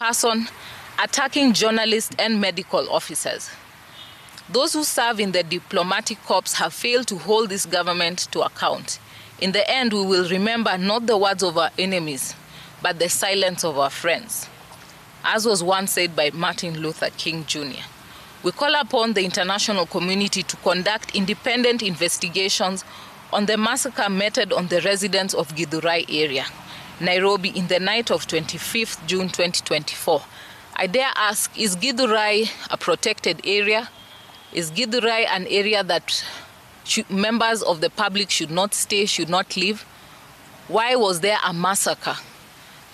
person attacking journalists and medical officers. Those who serve in the diplomatic corps have failed to hold this government to account. In the end, we will remember not the words of our enemies, but the silence of our friends. As was once said by Martin Luther King Jr., we call upon the international community to conduct independent investigations on the massacre meted on the residents of Githurai area, Nairobi, in the night of 25th June 2024. I dare ask, is Githurai a protected area? Is Githurai an area that members of the public should not stay, should not live? Why was there a massacre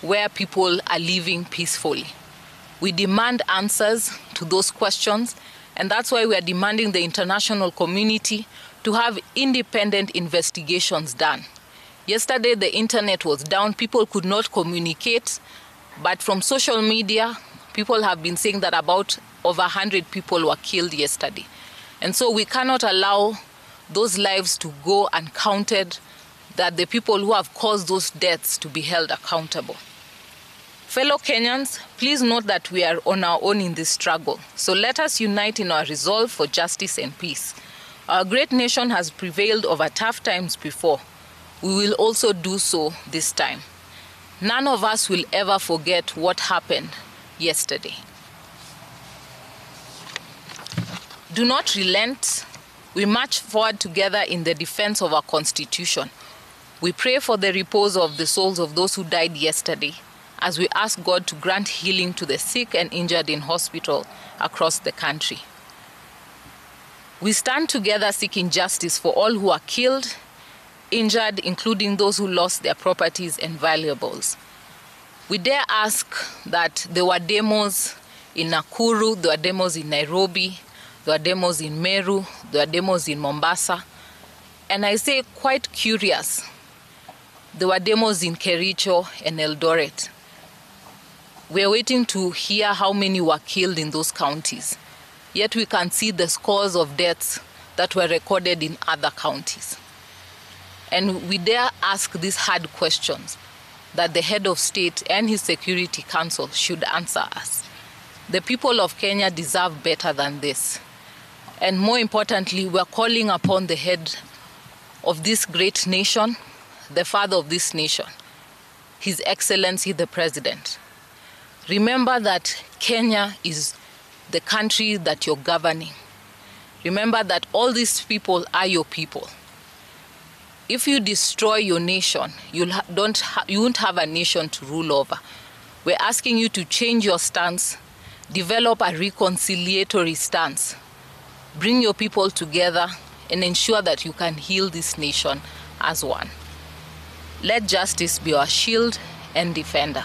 where people are living peacefully? We demand answers to those questions, and that's why we are demanding the international community to have independent investigations done. Yesterday, the internet was down. People could not communicate, but from social media, people have been saying that about over 100 people were killed yesterday. And so we cannot allow those lives to go uncounted, that the people who have caused those deaths to be held accountable. Fellow Kenyans, please note that we are on our own in this struggle. So let us unite in our resolve for justice and peace. Our great nation has prevailed over tough times before. We will also do so this time. None of us will ever forget what happened yesterday. Do not relent. We march forward together in the defense of our Constitution. We pray for the repose of the souls of those who died yesterday, as we ask God to grant healing to the sick and injured in hospital across the country. We stand together seeking justice for all who are killed, injured, including those who lost their properties and valuables. We dare ask that there were demos in Nakuru, there were demos in Nairobi, there were demos in Meru, there were demos in Mombasa, and I say quite curious, there were demos in Kericho and Eldoret. We are waiting to hear how many were killed in those counties. Yet we can see the scores of deaths that were recorded in other counties. And we dare ask these hard questions that the head of state and his Security Council should answer us. The people of Kenya deserve better than this. And more importantly, we are calling upon the head of this great nation, the father of this nation, His Excellency the President. Remember that Kenya is the country that you're governing. Remember that all these people are your people. If you destroy your nation, you won't have a nation to rule over. We're asking you to change your stance, develop a reconciliatory stance, bring your people together, and ensure that you can heal this nation as one. Let justice be our shield and defender.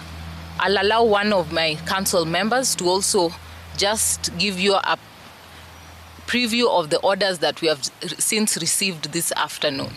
I'll allow one of my council members to also just give you a preview of the orders that we have since received this afternoon.